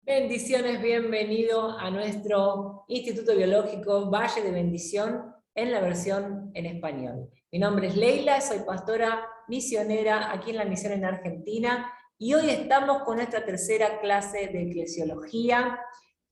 Bendiciones, bienvenido a nuestro Instituto Biológico Valle de Bendición en la versión en español. Mi nombre es Leila, soy pastora misionera aquí en la misión en Argentina y hoy estamos con nuestra tercera clase de eclesiología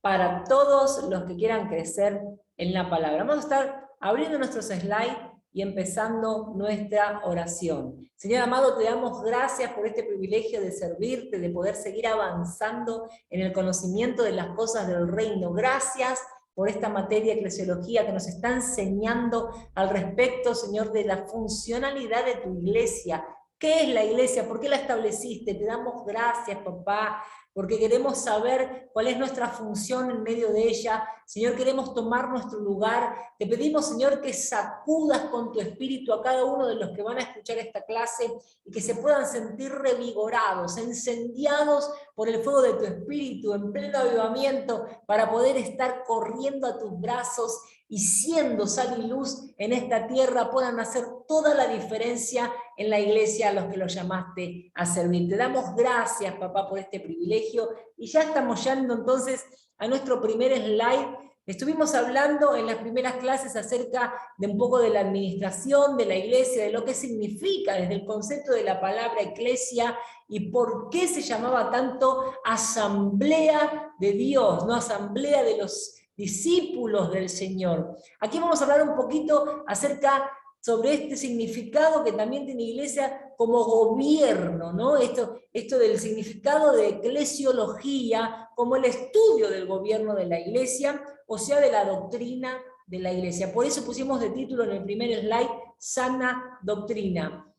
para todos los que quieran crecer en la palabra. Vamos a estar abriendo nuestros slides y empezando nuestra oración. Señor amado, te damos gracias por este privilegio de servirte, de poder seguir avanzando en el conocimiento de las cosas del reino. Gracias por esta materia de eclesiología que nos está enseñando al respecto, Señor, de la funcionalidad de tu iglesia. ¿Qué es la iglesia? ¿Por qué la estableciste? Te damos gracias, papá, porque queremos saber cuál es nuestra función en medio de ella. Señor, queremos tomar nuestro lugar. Te pedimos, Señor, que sacudas con tu espíritu a cada uno de los que van a escuchar esta clase y que se puedan sentir revigorados, encendiados por el fuego de tu espíritu, en pleno avivamiento, para poder estar corriendo a tus brazos y siendo sal y luz en esta tierra, puedan hacer toda la diferencia en la iglesia a los que los llamaste a servir. Te damos gracias, papá, por este privilegio, y ya estamos yendo entonces a nuestro primer slide. Estuvimos hablando en las primeras clases acerca de un poco de la administración de la iglesia, de lo que significa desde el concepto de la palabra eclesia y por qué se llamaba tanto asamblea de Dios, no asamblea de los discípulos del Señor. Aquí vamos a hablar un poquito acerca sobre este significado que también tiene iglesia como gobierno, ¿no? Esto del significado de eclesiología como el estudio del gobierno de la iglesia, o sea, de la doctrina de la iglesia. Por eso pusimos de título en el primer slide, sana doctrina.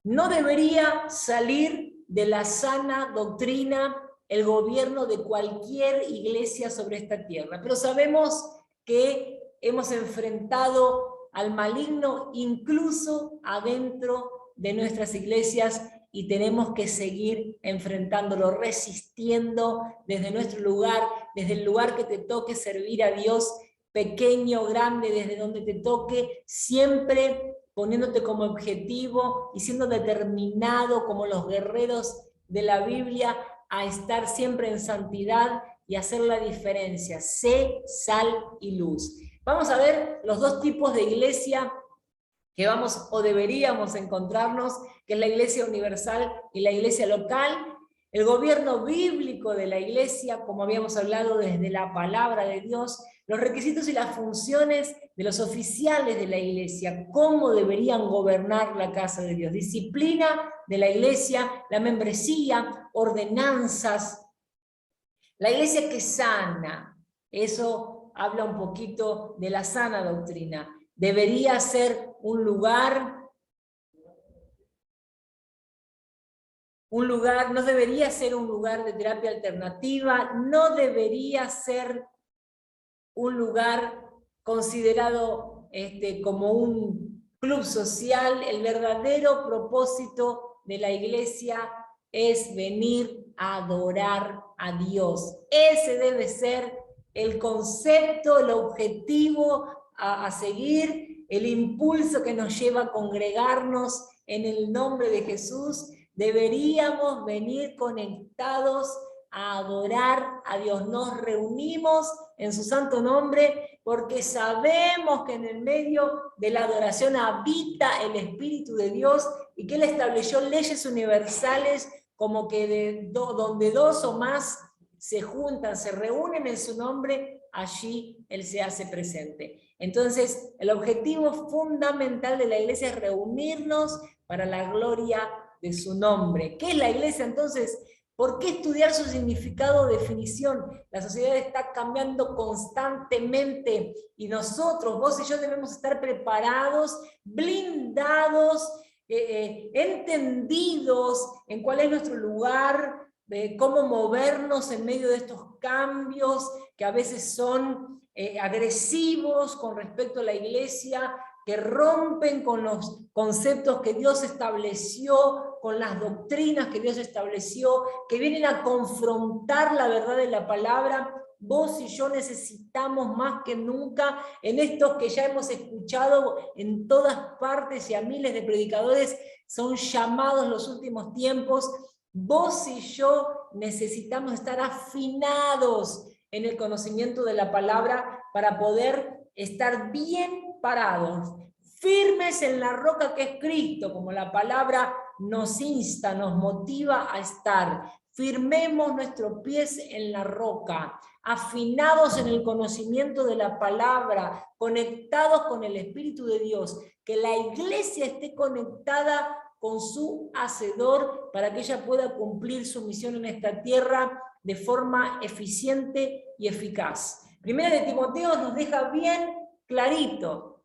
No debería salir de la sana doctrina el gobierno de cualquier iglesia sobre esta tierra, pero sabemos que hemos enfrentado al maligno incluso adentro de nuestras iglesias y tenemos que seguir enfrentándolo, resistiendo desde nuestro lugar, desde el lugar que te toque servir a Dios, pequeño, grande, desde donde te toque, siempre poniéndote como objetivo y siendo determinado como los guerreros de la Biblia a estar siempre en santidad y hacer la diferencia. Sé, sal y luz. Vamos a ver los dos tipos de iglesia que vamos o deberíamos encontrarnos, que es la iglesia universal y la iglesia local. El gobierno bíblico de la iglesia, como habíamos hablado desde la palabra de Dios, los requisitos y las funciones de los oficiales de la iglesia, cómo deberían gobernar la casa de Dios, disciplina de la iglesia, la membresía, ordenanzas, la iglesia que sana, eso habla un poquito de la sana doctrina. Debería ser un lugar, no debería ser un lugar de terapia alternativa, no debería ser un lugar considerado como un club social. El verdadero propósito de la iglesia es venir a adorar a Dios. Ese debe ser el concepto, el objetivo a seguir, el impulso que nos lleva a congregarnos en el nombre de Jesús. Deberíamos venir conectados a adorar a Dios. Nos reunimos en su santo nombre porque sabemos que en el medio de la adoración habita el Espíritu de Dios y que Él estableció leyes universales como que donde dos o más se juntan, se reúnen en su nombre, allí Él se hace presente. Entonces, el objetivo fundamental de la iglesia es reunirnos para la gloria de su nombre. ¿Qué es la iglesia entonces? ¿Por qué estudiar su significado o definición? La sociedad está cambiando constantemente y nosotros, vos y yo, debemos estar preparados, blindados, entendidos en cuál es nuestro lugar, cómo movernos en medio de estos cambios que a veces son agresivos con respecto a la iglesia, que rompen con los conceptos que Dios estableció, con las doctrinas que Dios estableció, que vienen a confrontar la verdad de la palabra. Vos y yo necesitamos más que nunca, en estos que ya hemos escuchado en todas partes y a miles de predicadores, son llamados los últimos tiempos, Vos y yo necesitamos estar afinados en el conocimiento de la palabra para poder estar bien parados, firmes en la roca que es Cristo, como la palabra nos insta, nos motiva a estar. Firmemos nuestros pies en la roca, afinados en el conocimiento de la palabra, conectados con el Espíritu de Dios, que la iglesia esté conectada con su Hacedor para que ella pueda cumplir su misión en esta tierra de forma eficiente y eficaz. Primera de Timoteo nos deja bien clarito.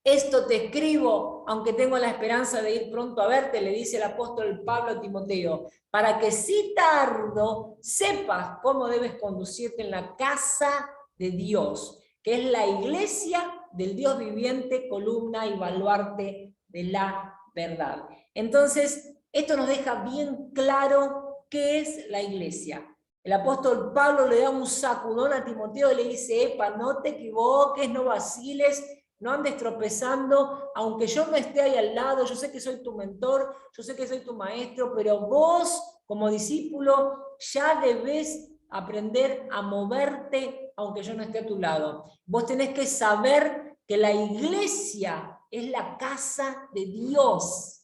Esto te escribo, aunque tengo la esperanza de ir pronto a verte, le dice el apóstol Pablo a Timoteo, para que si tardo, sepas cómo debes conducirte en la casa de Dios, que es la iglesia del Dios viviente, columna y baluarte de la verdad. Entonces, esto nos deja bien claro qué es la iglesia. El apóstol Pablo le da un sacudón a Timoteo y le dice, epa, no te equivoques, no vaciles, no andes tropezando, aunque yo no esté ahí al lado, yo sé que soy tu mentor, yo sé que soy tu maestro, pero vos, como discípulo, ya debés aprender a moverte, aunque yo no esté a tu lado. Vos tenés que saber que la iglesia es la casa de Dios.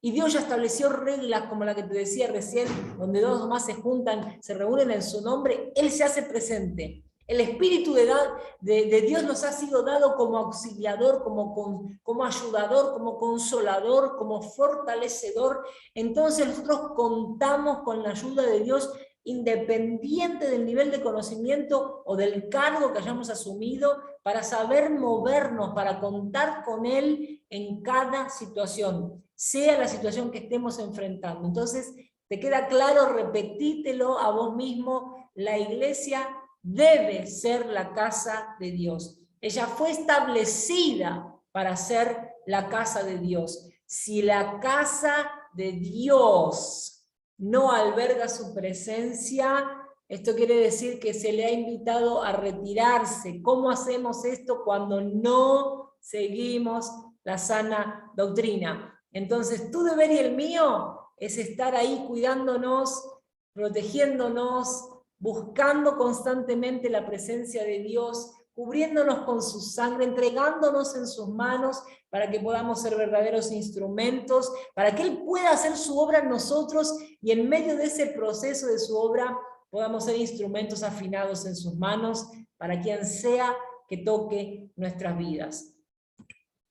Y Dios ya estableció reglas como la que te decía recién, donde dos o más se juntan, se reúnen en su nombre, Él se hace presente. El Espíritu de Dios nos ha sido dado como auxiliador, como ayudador, como consolador, como fortalecedor. Entonces nosotros contamos con la ayuda de Dios independiente del nivel de conocimiento o del cargo que hayamos asumido, para saber movernos, para contar con Él en cada situación, sea la situación que estemos enfrentando. Entonces, te queda claro, repetítelo a vos mismo, la iglesia debe ser la casa de Dios. Ella fue establecida para ser la casa de Dios. Si la casa de Dios no alberga su presencia, esto quiere decir que se le ha invitado a retirarse. ¿Cómo hacemos esto cuando no seguimos la sana doctrina? Entonces, tu deber y el mío es estar ahí cuidándonos, protegiéndonos, buscando constantemente la presencia de Dios, cubriéndonos con su sangre, entregándonos en sus manos para que podamos ser verdaderos instrumentos, para que Él pueda hacer su obra en nosotros y en medio de ese proceso de su obra podamos ser instrumentos afinados en sus manos para quien sea que toque nuestras vidas.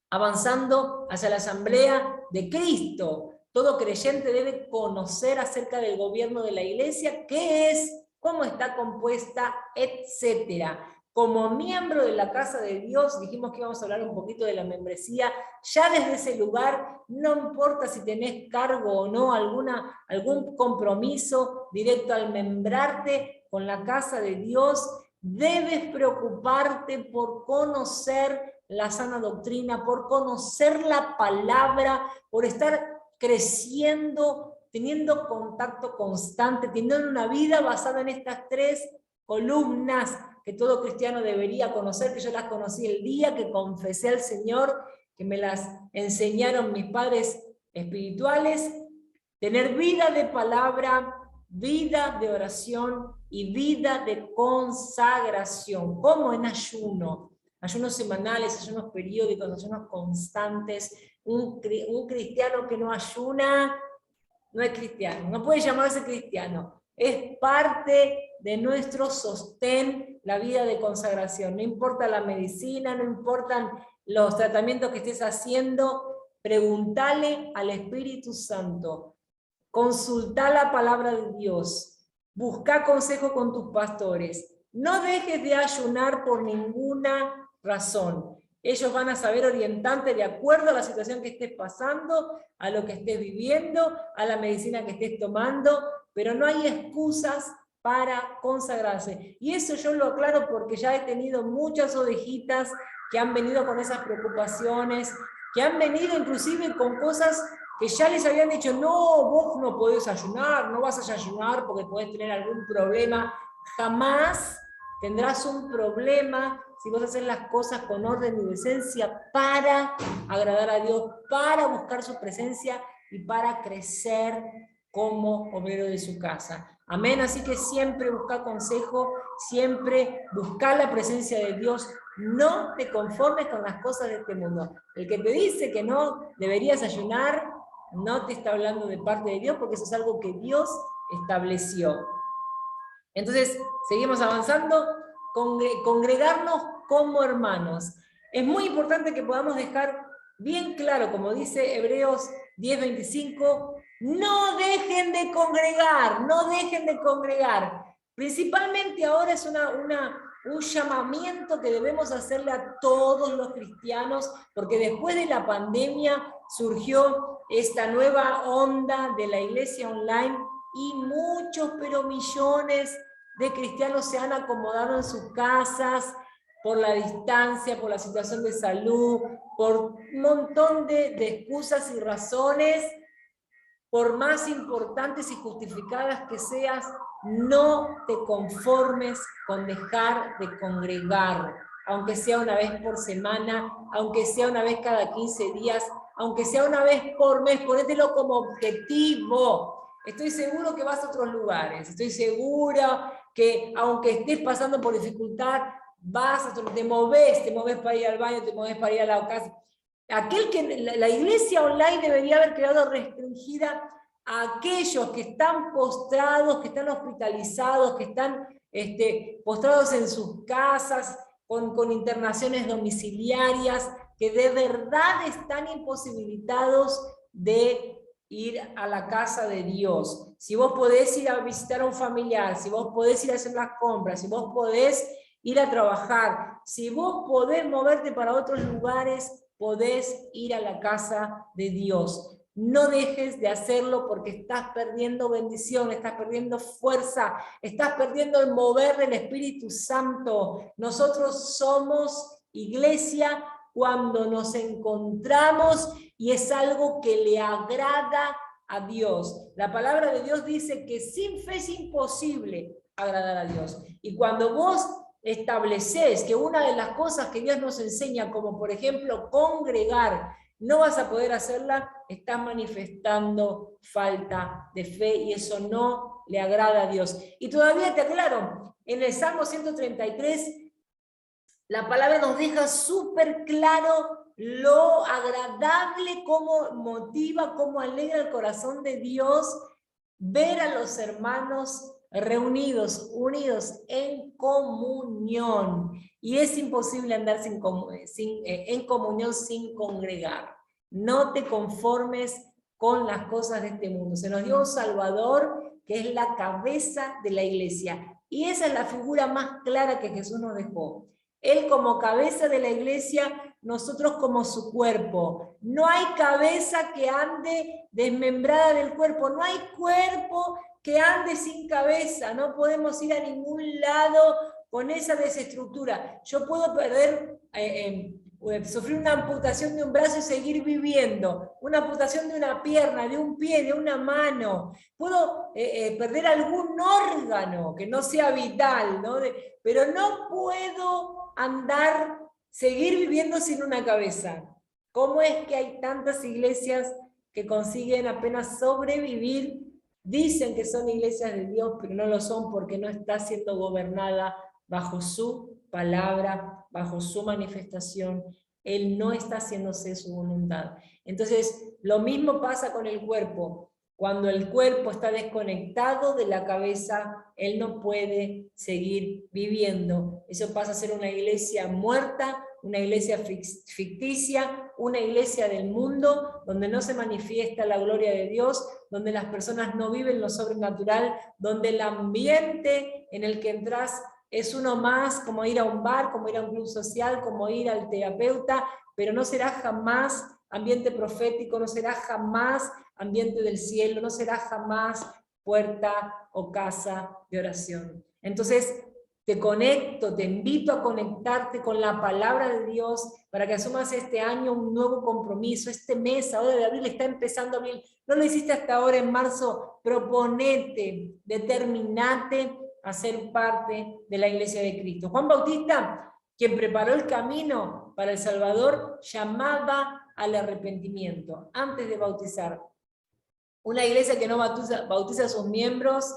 Avanzando hacia la asamblea de Cristo, todo creyente debe conocer acerca del gobierno de la iglesia, qué es, cómo está compuesta, etc. Como miembro de la casa de Dios, dijimos que íbamos a hablar un poquito de la membresía, ya desde ese lugar, no importa si tenés cargo o no, algún compromiso directo al membrarte con la casa de Dios, debes preocuparte por conocer la sana doctrina, por conocer la palabra, por estar creciendo, teniendo contacto constante, teniendo una vida basada en estas tres columnas que todo cristiano debería conocer, que yo las conocí el día que confesé al Señor, que me las enseñaron mis padres espirituales: tener vida de palabra, vida de oración y vida de consagración, como en ayuno. Ayunos semanales, ayunos periódicos, ayunos constantes. Un cristiano que no ayuna no es cristiano, no puede llamarse cristiano. Es parte de nuestro sostén la vida de consagración. No importa la medicina, no importan los tratamientos que estés haciendo, preguntale al Espíritu Santo, consultá la palabra de Dios, busca consejo con tus pastores. No dejes de ayunar por ninguna razón. Ellos van a saber orientarte de acuerdo a la situación que estés pasando, a lo que estés viviendo, a la medicina que estés tomando, pero no hay excusas para consagrarse. Y eso yo lo aclaro porque ya he tenido muchas ovejitas que han venido con esas preocupaciones, que han venido inclusive con cosas que ya les habían dicho, no, vos no podés ayunar, no vas a ayunar porque podés tener algún problema. Jamás tendrás un problema si vos haces las cosas con orden y decencia para agradar a Dios, para buscar su presencia y para crecer como obrero de su casa. Amén, así que siempre busca consejo, siempre busca la presencia de Dios, no te conformes con las cosas de este mundo. El que te dice que no deberías ayunar, no te está hablando de parte de Dios, porque eso es algo que Dios estableció. Entonces, seguimos avanzando, congregarnos como hermanos. Es muy importante que podamos dejar bien claro, como dice Hebreos 10:25, no dejen de congregar, no dejen de congregar. Principalmente ahora es un llamamiento que debemos hacerle a todos los cristianos, porque después de la pandemia surgió esta nueva onda de la iglesia online y muchos, pero millones de cristianos se han acomodado en sus casas por la distancia, por la situación de salud, por un montón de excusas y razones. Por más importantes y justificadas que seas, no te conformes con dejar de congregar, aunque sea una vez por semana, aunque sea una vez cada 15 días, aunque sea una vez por mes, ponételo como objetivo. Estoy seguro que vas a otros lugares, estoy segura que aunque estés pasando por dificultad, te moves para ir al baño, te moves para ir a la casa. La iglesia online debería haber quedado restringida a aquellos que están postrados, que están hospitalizados, que están postrados en sus casas, con internaciones domiciliarias, que de verdad están imposibilitados de ir a la casa de Dios. Si vos podés ir a visitar a un familiar, si vos podés ir a hacer las compras, si vos podés ir a trabajar, si vos podés moverte para otros lugares, podés ir a la casa de Dios. No dejes de hacerlo porque estás perdiendo bendición, estás perdiendo fuerza, estás perdiendo el mover del Espíritu Santo. Nosotros somos iglesia cuando nos encontramos y es algo que le agrada a Dios. La palabra de Dios dice que sin fe es imposible agradar a Dios. Y cuando vos estableces que una de las cosas que Dios nos enseña, como por ejemplo congregar, no vas a poder hacerla, estás manifestando falta de fe y eso no le agrada a Dios. Y todavía te aclaro, en el Salmo 133, la palabra nos deja súper claro lo agradable, cómo motiva, cómo alegra el corazón de Dios ver a los hermanos reunidos, unidos en comunión. Y es imposible andar en comunión sin congregar. No te conformes con las cosas de este mundo. Se nos dio un Salvador que es la cabeza de la iglesia. Y esa es la figura más clara que Jesús nos dejó. Él como cabeza de la iglesia, nosotros como su cuerpo. No hay cabeza que ande desmembrada del cuerpo, no hay cuerpo que ande sin cabeza, no podemos ir a ningún lado con esa desestructura. Yo puedo sufrir una amputación de un brazo y seguir viviendo, una amputación de una pierna, de un pie, de una mano. Puedo perder algún órgano que no sea vital, ¿no? Pero no puedo seguir viviendo sin una cabeza. ¿Cómo es que hay tantas iglesias que consiguen apenas sobrevivir? Dicen que son iglesias de Dios, pero no lo son porque no está siendo gobernada bajo su palabra, bajo su manifestación. Él no está haciéndose su voluntad. Entonces, lo mismo pasa con el cuerpo. Cuando el cuerpo está desconectado de la cabeza, él no puede seguir viviendo. Eso pasa a ser una iglesia muerta, una iglesia ficticia, una iglesia del mundo, donde no se manifiesta la gloria de Dios, donde las personas no viven lo sobrenatural, donde el ambiente en el que entras es uno más, como ir a un bar, como ir a un club social, como ir al terapeuta, pero no será jamás ambiente profético, no será jamás ambiente del cielo, no será jamás puerta o casa de oración. Entonces, te invito a conectarte con la palabra de Dios para que asumas este año un nuevo compromiso, este mes, ahora de abril, está empezando abril, no lo hiciste hasta ahora en marzo, proponete, determinate a ser parte de la iglesia de Cristo. Juan Bautista, quien preparó el camino para el Salvador, llamaba al arrepentimiento antes de bautizar. Una iglesia que no bautiza a sus miembros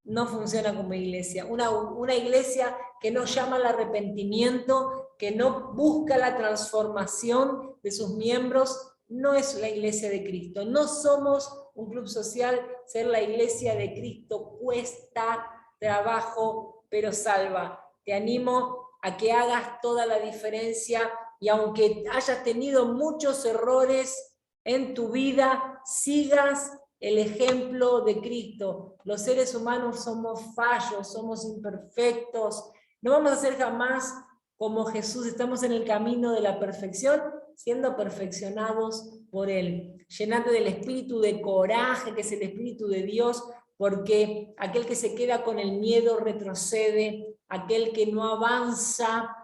no funciona como iglesia. Una iglesia que no llama al arrepentimiento, que no busca la transformación de sus miembros, no es la iglesia de Cristo. No somos un club social. Ser la iglesia de Cristo cuesta trabajo, pero salva. Te animo a que hagas toda la diferencia, y aunque hayas tenido muchos errores en tu vida, sigas el ejemplo de Cristo. Los seres humanos somos fallos, somos imperfectos, no vamos a ser jamás como Jesús. Estamos en el camino de la perfección, siendo perfeccionados por Él, llenando del espíritu de coraje, que es el espíritu de Dios, porque aquel que se queda con el miedo retrocede, aquel que no avanza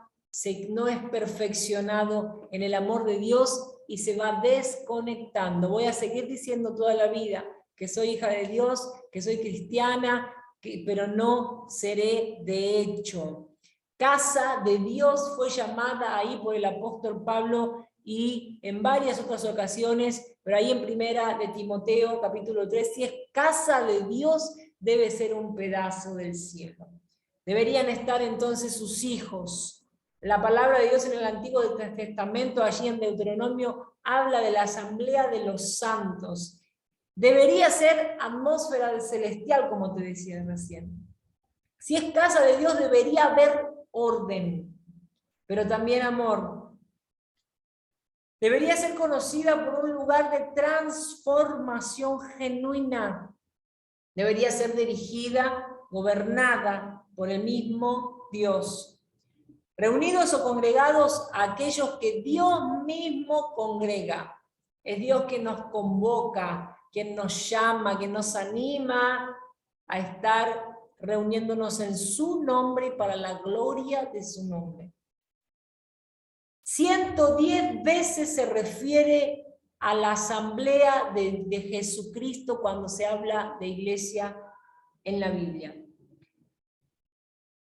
no es perfeccionado en el amor de Dios y se va desconectando. Voy a seguir diciendo toda la vida que soy hija de Dios, que soy cristiana, pero no seré de hecho. Casa de Dios fue llamada ahí por el apóstol Pablo y en varias otras ocasiones, pero ahí en primera de Timoteo, capítulo 3, si es casa de Dios, debe ser un pedazo del cielo. Deberían estar entonces sus hijos. La palabra de Dios en el Antiguo Testamento, allí en Deuteronomio, habla de la asamblea de los santos. Debería ser atmósfera celestial, como te decía recién. Si es casa de Dios, debería haber orden, pero también amor. Debería ser conocida por un lugar de transformación genuina. Debería ser dirigida, gobernada por el mismo Dios. Reunidos o congregados a aquellos que Dios mismo congrega. Es Dios quien nos convoca, quien nos llama, quien nos anima a estar reuniéndonos en su nombre para la gloria de su nombre. 110 veces se refiere a la asamblea de Jesucristo cuando se habla de iglesia en la Biblia.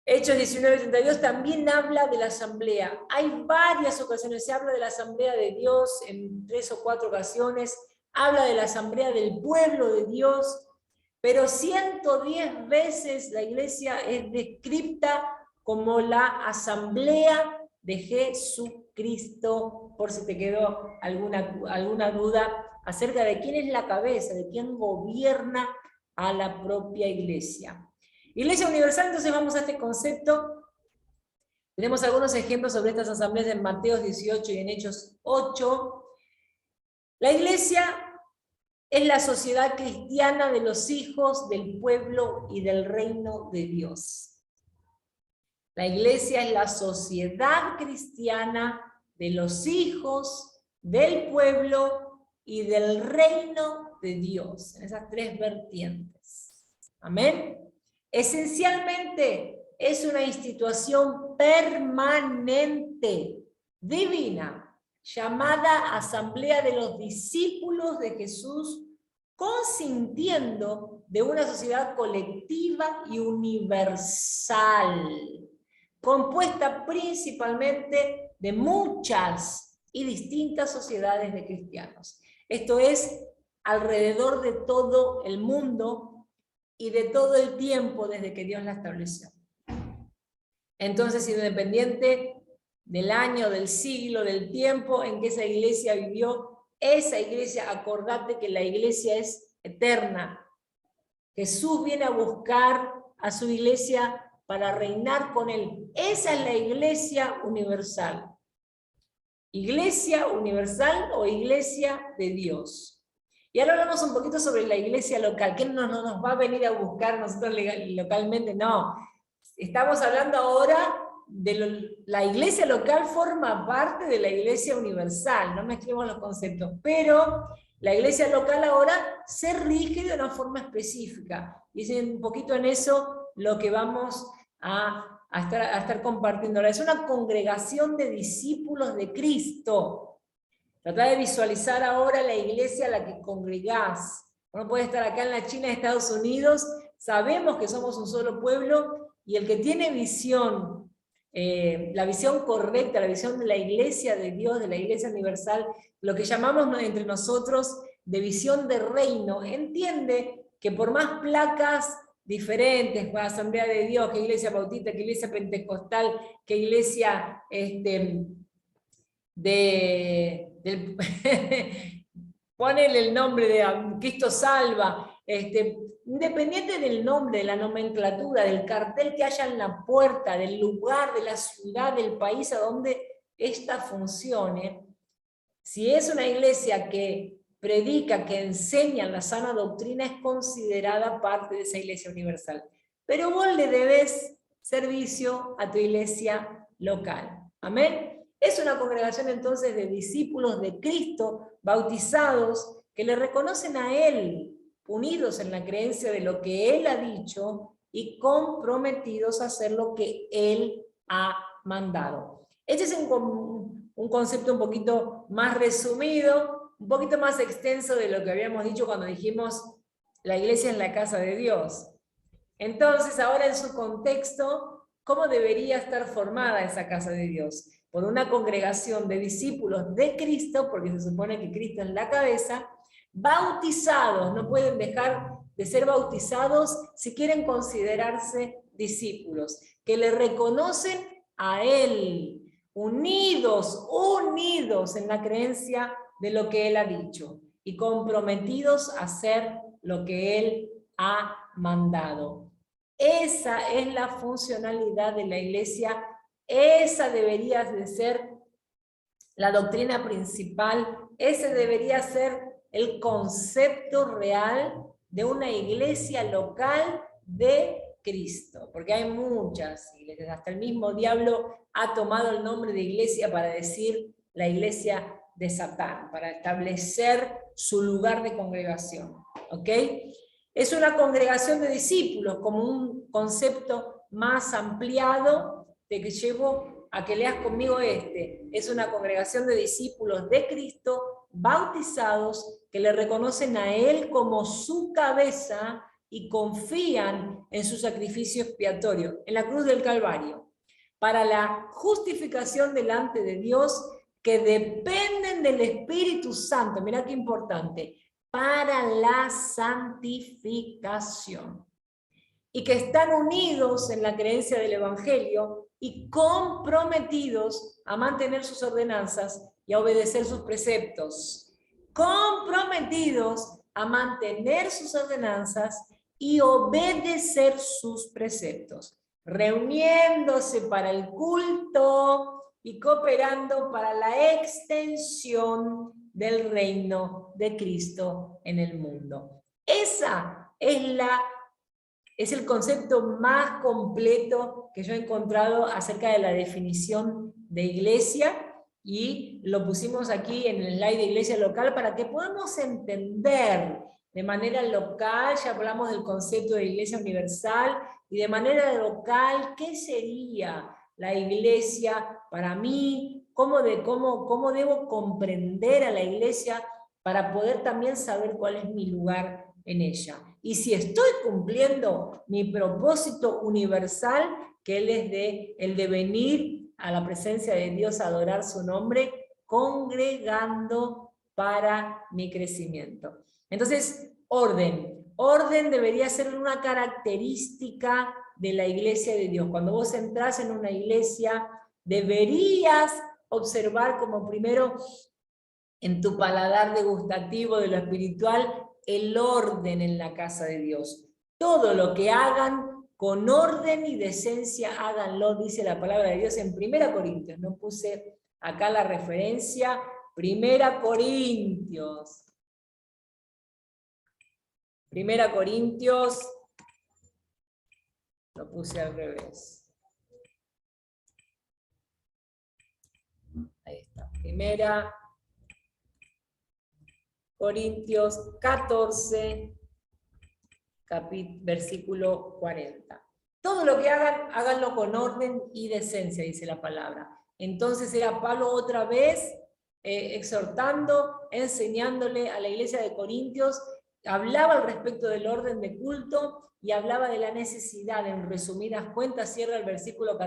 Hechos 19:32 también habla de la asamblea. Hay varias ocasiones, se habla de la asamblea de Dios en 3 o 4 ocasiones, habla de la asamblea del pueblo de Dios, pero 110 veces la iglesia es descrita como la asamblea de Jesucristo, por si te quedó alguna duda acerca de quién es la cabeza, de quién gobierna a la propia iglesia. Iglesia universal, entonces vamos a este concepto. Tenemos algunos ejemplos sobre estas asambleas en Mateo 18 y en Hechos 8. La iglesia es la sociedad cristiana de los hijos del pueblo y del reino de Dios. La iglesia es la sociedad cristiana de los hijos del pueblo y del reino de Dios. En esas 3 vertientes. Amén. Esencialmente es una institución permanente, divina, llamada Asamblea de los Discípulos de Jesús, consintiendo de una sociedad colectiva y universal, compuesta principalmente de muchas y distintas sociedades de cristianos. Esto es, alrededor de todo el mundo, y de todo el tiempo desde que Dios la estableció. Entonces, independiente del año, del siglo, del tiempo en que esa iglesia vivió, esa iglesia, acordate que la iglesia es eterna. Jesús viene a buscar a su iglesia para reinar con él. Esa es la iglesia universal. Iglesia universal o iglesia de Dios. Y ahora hablamos un poquito sobre la iglesia local. ¿Quién no nos va a venir a buscar nosotros localmente? No. Estamos hablando ahora de la iglesia local, forma parte de la iglesia universal. No mezclemos los conceptos. Pero la iglesia local ahora se rige de una forma específica. Y es un poquito en eso lo que vamos a estar compartiendo ahora. Es una congregación de discípulos de Cristo. Trata de visualizar ahora la iglesia a la que congregás. Uno puede estar acá en la China, Estados Unidos, sabemos que somos un solo pueblo, y el que tiene visión, la visión correcta, la visión de la iglesia de Dios, de la iglesia universal, lo que llamamos entre nosotros de visión de reino, entiende que por más placas diferentes, pues, Asamblea de Dios, que Iglesia Bautista, que Iglesia Pentecostal, que Iglesia ponele el nombre de Cristo Salva, independiente del nombre, de la nomenclatura, del cartel que haya en la puerta, del lugar, de la ciudad, del país a donde esta funcione, si es una iglesia que predica, que enseña la sana doctrina, es considerada parte de esa iglesia universal. Pero vos le debes servicio a tu iglesia local. Amén. Es una congregación entonces de discípulos de Cristo, bautizados, que le reconocen a Él, unidos en la creencia de lo que Él ha dicho y comprometidos a hacer lo que Él ha mandado. Este es un concepto un poquito más resumido, un poquito más extenso de lo que habíamos dicho cuando dijimos la iglesia en la casa de Dios. Entonces, ahora en su contexto, ¿cómo debería estar formada esa casa de Dios? Por una congregación de discípulos de Cristo, porque se supone que Cristo es la cabeza, bautizados, no pueden dejar de ser bautizados si quieren considerarse discípulos, que le reconocen a Él, unidos en la creencia de lo que Él ha dicho y comprometidos a hacer lo que Él ha mandado. Esa es la funcionalidad de la iglesia, esa debería de ser la doctrina principal, ese debería ser el concepto real de una iglesia local de Cristo, porque hay muchas iglesias, hasta el mismo diablo ha tomado el nombre de iglesia para decir la iglesia de Satán, para establecer su lugar de congregación, ¿ok? Es una congregación de discípulos, como un concepto más ampliado, de que llevo a que leas conmigo es una congregación de discípulos de Cristo, bautizados, que le reconocen a Él como su cabeza y confían en su sacrificio expiatorio, en la cruz del Calvario, para la justificación delante de Dios, que dependen del Espíritu Santo, mirá qué importante, para la santificación, y que están unidos en la creencia del Evangelio y comprometidos a mantener sus ordenanzas y a obedecer sus preceptos. Comprometidos a mantener sus ordenanzas y obedecer sus preceptos, reuniéndose para el culto y cooperando para la extensión del reino de Cristo en el mundo. Esa es el concepto más completo que yo he encontrado acerca de la definición de iglesia, y lo pusimos aquí en el slide de iglesia local para que podamos entender de manera local. Ya hablamos del concepto de iglesia universal, y de manera local, ¿qué sería la iglesia para mí? ¿Cómo debo comprender a la iglesia para poder también saber cuál es mi lugar en ella? Y si estoy cumpliendo mi propósito universal, que Él es el de venir a la presencia de Dios a adorar su nombre, congregando para mi crecimiento. Entonces, orden debería ser una característica de la iglesia de Dios. Cuando vos entrás en una iglesia, deberías observar como primero en tu paladar degustativo de lo espiritual, el orden en la casa de Dios. Todo lo que hagan con orden y decencia, háganlo, dice la palabra de Dios en 1 Corintios. No puse acá la referencia. 1 Corintios. 1 Corintios. Lo puse al revés. Ahí está. 1 Corintios 14, versículo 40. Todo lo que hagan, háganlo con orden y decencia, dice la palabra. Entonces era Pablo otra vez exhortando, enseñándole a la iglesia de Corintios, hablaba al respecto del orden de culto y hablaba de la necesidad, en resumidas cuentas, cierra el versículo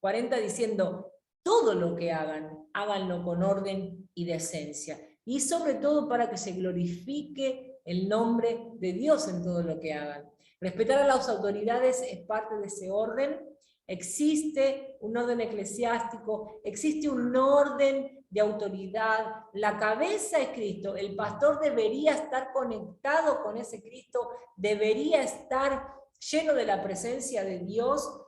40 diciendo, todo lo que hagan, háganlo con orden y decencia. y sobre todo para que se glorifique el nombre de Dios en todo lo que hagan. Respetar a las autoridades es parte de ese orden. Existe un orden eclesiástico, existe un orden de autoridad. La cabeza es Cristo. El pastor debería estar conectado con ese Cristo, debería estar lleno de la presencia de Dios.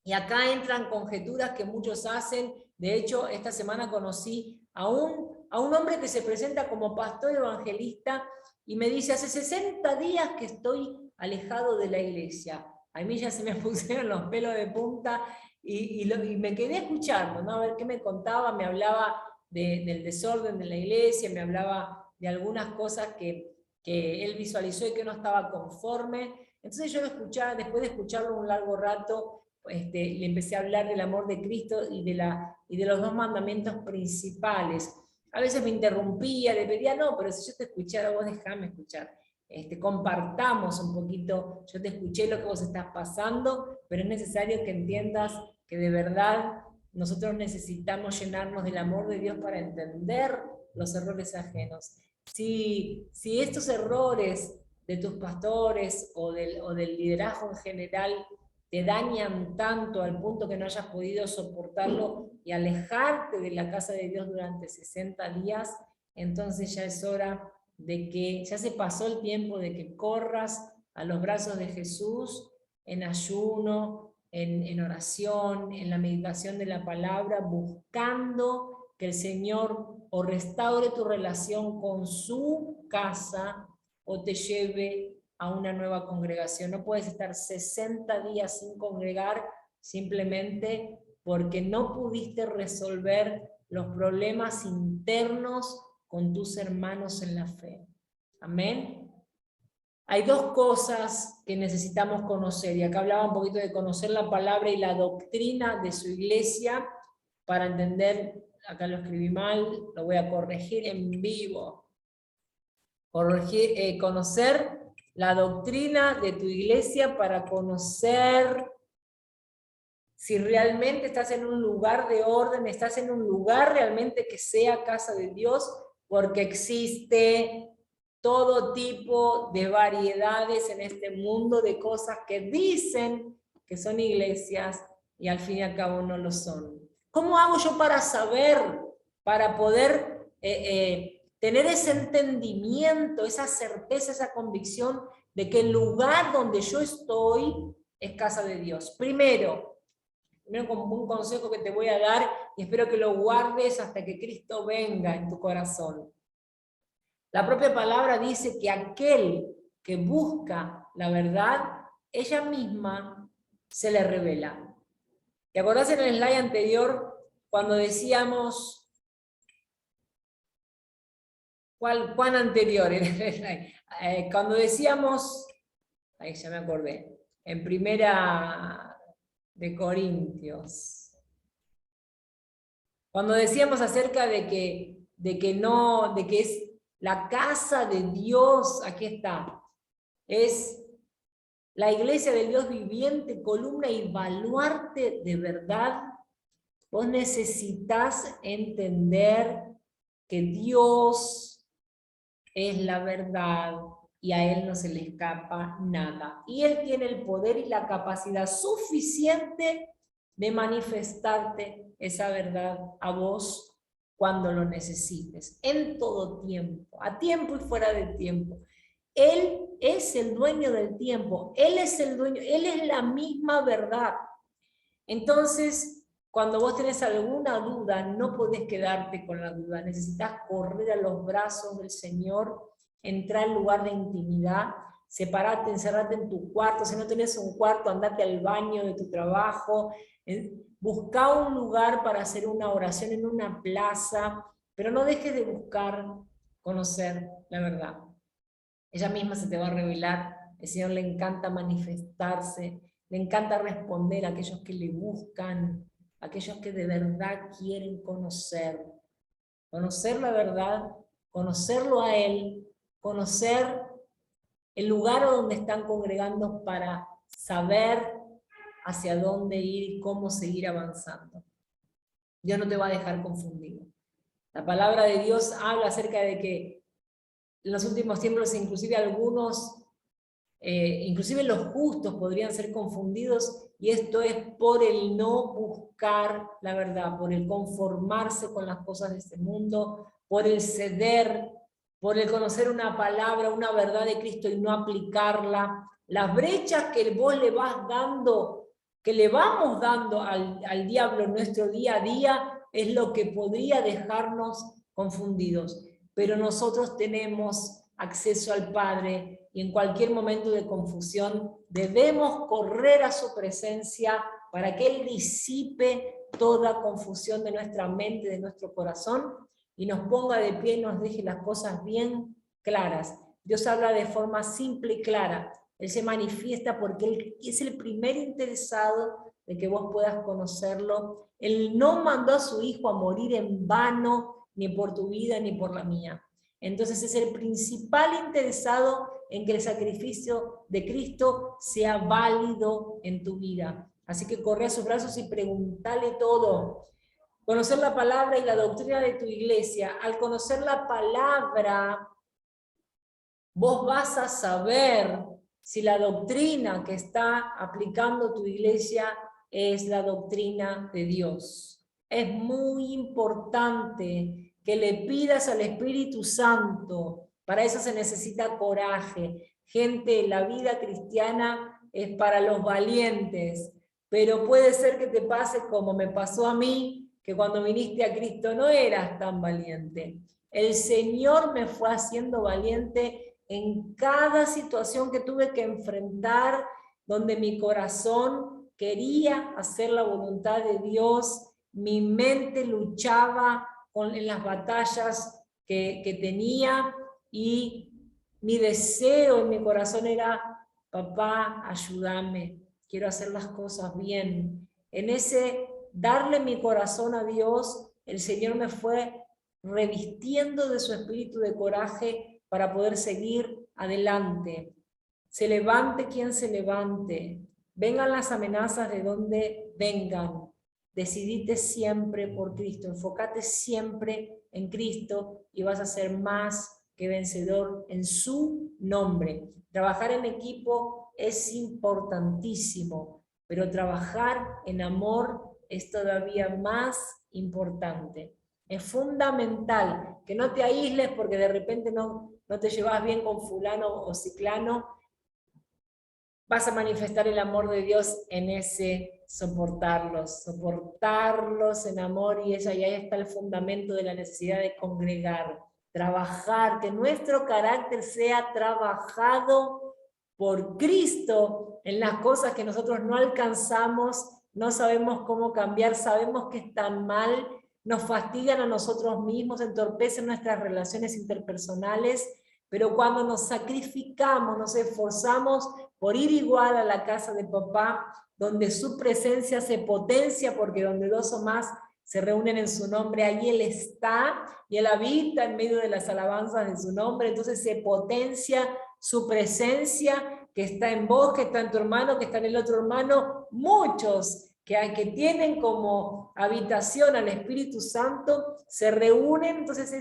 Y acá entran conjeturas que muchos hacen. De hecho, esta semana conocí a un hombre que se presenta como pastor evangelista y me dice, hace 60 días que estoy alejado de la iglesia. A mí ya se me pusieron los pelos de punta y me quedé escuchando, ¿no? A ver qué me contaba, me hablaba del desorden de la iglesia, me hablaba de algunas cosas que él visualizó y que no estaba conforme. Entonces yo lo escuchaba, después de escucharlo un largo rato, le empecé a hablar del amor de Cristo y de los 2 mandamientos principales. A veces me interrumpía, le pedía, no, pero si yo te escuchara, vos dejame escuchar. Compartamos un poquito, yo te escuché lo que vos estás pasando, pero es necesario que entiendas que de verdad nosotros necesitamos llenarnos del amor de Dios para entender los errores ajenos. Si estos errores de tus pastores o del liderazgo en general te dañan tanto al punto que no hayas podido soportarlo y alejarte de la casa de Dios durante 60 días, entonces ya es hora de que, ya se pasó el tiempo de que corras a los brazos de Jesús en ayuno, en oración, en la meditación de la palabra, buscando que el Señor o restaure tu relación con su casa o te lleve a una nueva congregación. No puedes estar 60 días sin congregar simplemente porque no pudiste resolver los problemas internos con tus hermanos en la fe. Amén. Hay 2 cosas que necesitamos conocer, y acá hablaba un poquito de conocer la palabra y la doctrina de su iglesia, para entender, acá lo escribí mal, lo voy a corregir en vivo. Conocer la doctrina de tu iglesia para conocer si realmente estás en un lugar de orden, estás en un lugar realmente que sea casa de Dios, porque existe todo tipo de variedades en este mundo de cosas que dicen que son iglesias y al fin y al cabo no lo son. ¿Cómo hago yo para saber, para poder tener ese entendimiento, esa certeza, esa convicción de que el lugar donde yo estoy es casa de Dios? Primero como un consejo que te voy a dar y espero que lo guardes hasta que Cristo venga en tu corazón. La propia palabra dice que aquel que busca la verdad, ella misma se le revela. ¿Te acordás en el slide anterior cuando decíamos, ¿cuán anterior era el slide? Cuando decíamos, ahí ya me acordé, en Primera de Corintios, cuando decíamos acerca de que es la casa de Dios, aquí está, es la iglesia del Dios viviente, columna y baluarte de verdad. Vos necesitas entender que Dios es la verdad y a Él no se le escapa nada. Y Él tiene el poder y la capacidad suficiente de manifestarte esa verdad a vos cuando lo necesites, en todo tiempo, a tiempo y fuera de tiempo. Él es el dueño del tiempo, Él es el dueño, Él es la misma verdad. Entonces, cuando vos tenés alguna duda, no podés quedarte con la duda, necesitas correr a los brazos del Señor, entrar al lugar de intimidad, separate, encerrate en tu cuarto, si no tenés un cuarto, andate al baño de tu trabajo, busca un lugar para hacer una oración en una plaza, pero no dejes de buscar conocer la verdad. Ella misma se te va a revelar, el Señor le encanta manifestarse, le encanta responder a aquellos que le buscan, a aquellos que de verdad quieren conocer la verdad, conocerlo a Él, conocer el lugar donde están congregando para saber hacia dónde ir y cómo seguir avanzando. Dios no te va a dejar confundido. La palabra de Dios habla acerca de que en los últimos tiempos inclusive inclusive los justos podrían ser confundidos, y esto es por el no buscar la verdad, por el conformarse con las cosas de este mundo, por el ceder, por el conocer una palabra, una verdad de Cristo y no aplicarla. Las brechas que vos le vas dando, que le vamos dando al diablo en nuestro día a día, es lo que podría dejarnos confundidos. Pero nosotros tenemos acceso al Padre, y en cualquier momento de confusión debemos correr a su presencia para que Él disipe toda confusión de nuestra mente, de nuestro corazón, y nos ponga de pie y nos deje las cosas bien claras. Dios habla de forma simple y clara. Él se manifiesta porque Él es el primer interesado de que vos puedas conocerlo. Él no mandó a su Hijo a morir en vano, ni por tu vida ni por la mía. Entonces es el principal interesado en que el sacrificio de Cristo sea válido en tu vida. Así que corre a sus brazos y preguntale todo. Conocer la palabra y la doctrina de tu iglesia. Al conocer la palabra, vos vas a saber si la doctrina que está aplicando tu iglesia es la doctrina de Dios. Es muy importante que le pidas al Espíritu Santo. Para eso se necesita coraje. Gente, la vida cristiana es para los valientes, pero puede ser que te pase como me pasó a mí, que cuando viniste a Cristo no eras tan valiente. El Señor me fue haciendo valiente en cada situación que tuve que enfrentar, donde mi corazón quería hacer la voluntad de Dios, mi mente luchaba en las batallas que tenía, y mi deseo en mi corazón era: papá, ayúdame, quiero hacer las cosas bien. En ese darle mi corazón a Dios, el Señor me fue revistiendo de su espíritu de coraje para poder seguir adelante. Se levante quien se levante, vengan las amenazas de donde vengan, decidite siempre por Cristo, enfócate siempre en Cristo y vas a ser más que vencedor en su nombre. Trabajar en equipo es importantísimo, pero trabajar en amor es todavía más importante. Es fundamental que no te aísles porque de repente no te llevas bien con fulano o ciclano. Vas a manifestar el amor de Dios en ese soportarlos en amor, y ahí está el fundamento de la necesidad de congregar, trabajar, que nuestro carácter sea trabajado por Cristo en las cosas que nosotros no alcanzamos, no sabemos cómo cambiar, sabemos que están mal, nos fastidian a nosotros mismos, entorpecen nuestras relaciones interpersonales, pero cuando nos sacrificamos, nos esforzamos por ir igual a la casa de papá, donde su presencia se potencia, porque donde dos o más se reúnen en su nombre, ahí Él está, y Él habita en medio de las alabanzas de su nombre, entonces se potencia su presencia, que está en vos, que está en tu hermano, que está en el otro hermano, muchos que tienen como habitación al Espíritu Santo, se reúnen, entonces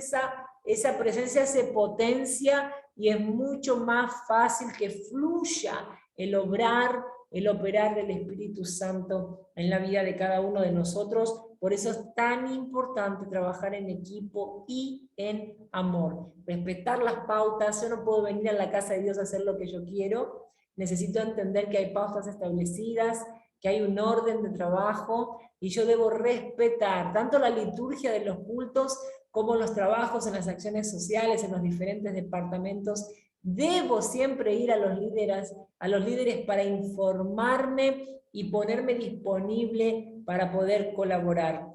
esa presencia se potencia, y es mucho más fácil que fluya el obrar, el operar del Espíritu Santo en la vida de cada uno de nosotros. Por eso es tan importante trabajar en equipo y en amor. Respetar las pautas. Yo no puedo venir a la casa de Dios a hacer lo que yo quiero. Necesito entender que hay pautas establecidas, que hay un orden de trabajo, y yo debo respetar tanto la liturgia de los cultos como los trabajos en las acciones sociales, en los diferentes departamentos. Debo siempre ir a los líderes para informarme y ponerme disponible para poder colaborar.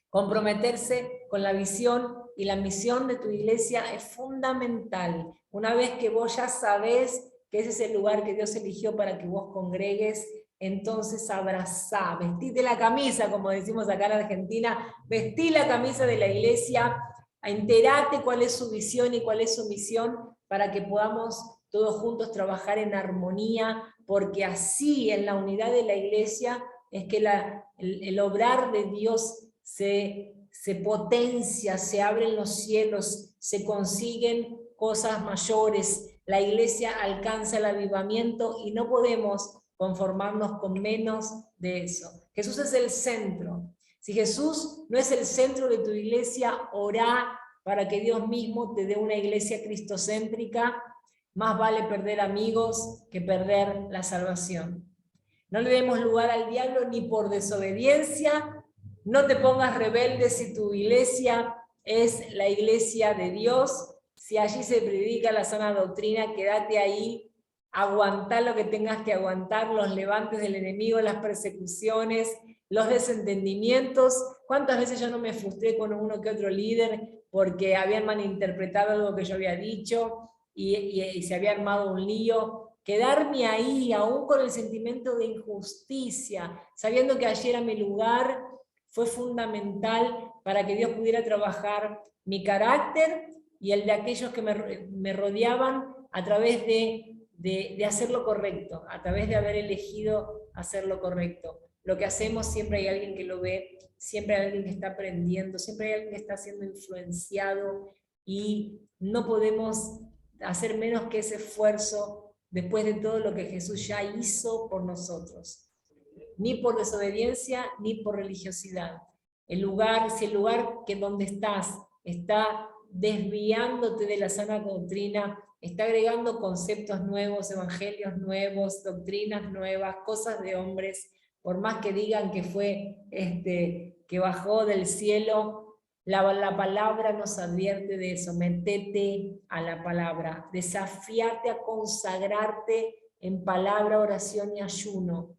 Comprometerse con la visión y la misión de tu iglesia es fundamental. Una vez que vos ya sabés que ese es el lugar que Dios eligió para que vos congregues, entonces abrazá, vestite la camisa, como decimos acá en Argentina, vestí la camisa de la iglesia, enterate cuál es su visión y cuál es su misión, para que podamos todos juntos trabajar en armonía, porque así en la unidad de la iglesia es que el obrar de Dios se se potencia, se abren los cielos, se consiguen cosas mayores, la iglesia alcanza el avivamiento y no podemos conformarnos con menos de eso. Jesús es el centro. Si Jesús no es el centro de tu iglesia, orá para que Dios mismo te dé una iglesia cristocéntrica. Más vale perder amigos que perder la salvación. No le demos lugar al diablo ni por desobediencia. No te pongas rebelde si tu iglesia es la iglesia de Dios. Si allí se predica la sana doctrina, quédate ahí. Aguantá lo que tengas que aguantar, los levantes del enemigo, las persecuciones, los desentendimientos. ¿Cuántas veces yo no me frustré con uno que otro líder porque habían malinterpretado algo que yo había dicho y se había armado un lío? Quedarme ahí, aún con el sentimiento de injusticia, sabiendo que allí era mi lugar, fue fundamental para que Dios pudiera trabajar mi carácter y el de aquellos que me rodeaban a través de hacer lo correcto, a través de haber elegido hacer lo correcto. Lo que hacemos siempre hay alguien que lo ve, siempre hay alguien que está aprendiendo, siempre hay alguien que está siendo influenciado y no podemos hacer menos que ese esfuerzo después de todo lo que Jesús ya hizo por nosotros. Ni por desobediencia, ni por religiosidad. Si el lugar que donde estás está desviándote de la sana doctrina, está agregando conceptos nuevos, evangelios nuevos, doctrinas nuevas, cosas de hombres, por más que digan que fue que bajó del cielo, la palabra nos advierte de eso. Metete a la palabra, desafiate a consagrarte en palabra, oración y ayuno.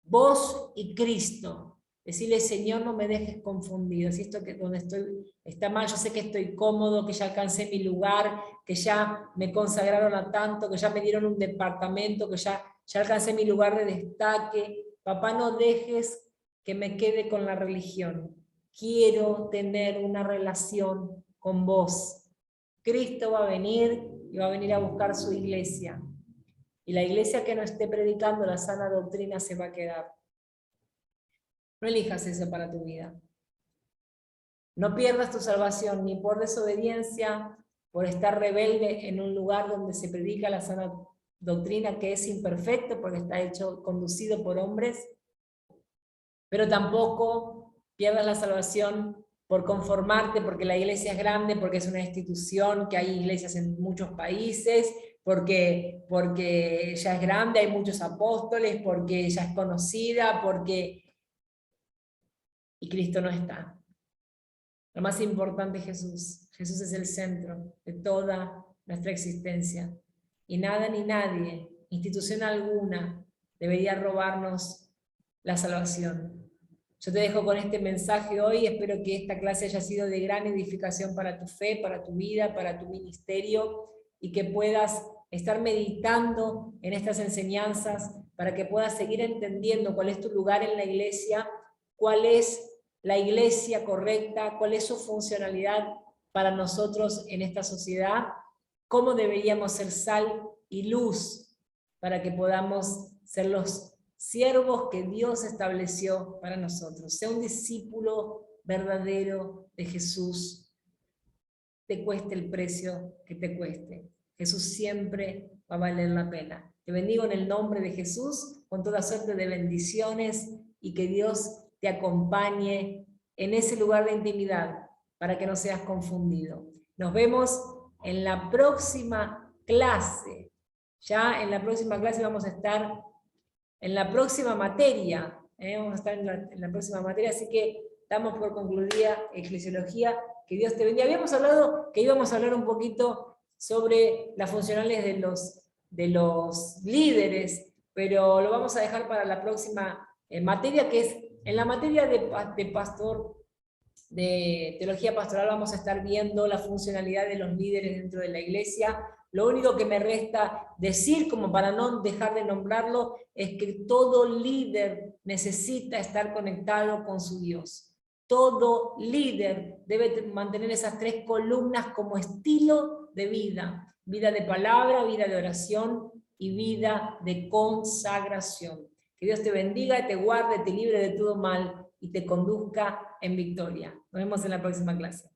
Vos y Cristo, decirle: Señor, no me dejes confundido, si esto que donde estoy está mal, yo sé que estoy cómodo, que ya alcancé mi lugar, que ya me consagraron a tanto, que ya me dieron un departamento, que ya alcancé mi lugar de destaque. Papá, no dejes que me quede con la religión. Quiero tener una relación con vos. Cristo va a venir y va a venir a buscar su iglesia. Y la iglesia que no esté predicando la sana doctrina se va a quedar. No elijas eso para tu vida. No pierdas tu salvación ni por desobediencia, por estar rebelde en un lugar donde se predica la sana doctrina, que es imperfecto porque está conducido por hombres, pero tampoco pierdas la salvación por conformarte, porque la iglesia es grande, porque es una institución, que hay iglesias en muchos países, porque ya es grande, hay muchos apóstoles, porque ya es conocida, y Cristo no está. Lo más importante es Jesús. Jesús es el centro de toda nuestra existencia. Y nada ni nadie, institución alguna, debería robarnos la salvación. Yo te dejo con este mensaje hoy, espero que esta clase haya sido de gran edificación para tu fe, para tu vida, para tu ministerio, y que puedas estar meditando en estas enseñanzas para que puedas seguir entendiendo cuál es tu lugar en la iglesia, cuál es la iglesia correcta, cuál es su funcionalidad para nosotros en esta sociedad, cómo deberíamos ser sal y luz para que podamos ser los siervos que Dios estableció para nosotros. Sea un discípulo verdadero de Jesús, te cueste el precio que te cueste. Jesús siempre va a valer la pena. Te bendigo en el nombre de Jesús, con toda suerte de bendiciones, y que Dios te acompañe en ese lugar de intimidad, para que no seas confundido. Nos vemos en la próxima clase. Ya en la próxima clase vamos a estar en la próxima materia, vamos a estar en la próxima materia, así que damos por concluida eclesiología. Que Dios te bendiga. Habíamos hablado que íbamos a hablar un poquito sobre las funcionales de los líderes, pero lo vamos a dejar para la próxima materia, que es en la materia de teología pastoral. Vamos a estar viendo la funcionalidad de los líderes dentro de la iglesia. Lo único que me resta decir, como para no dejar de nombrarlo, es que todo líder necesita estar conectado con su Dios. Todo líder debe mantener esas 3 columnas como estilo de vida: vida de palabra, vida de oración y vida de consagración. Que Dios te bendiga, te guarde, te libre de todo mal. y te conduzca en victoria. Nos vemos en la próxima clase.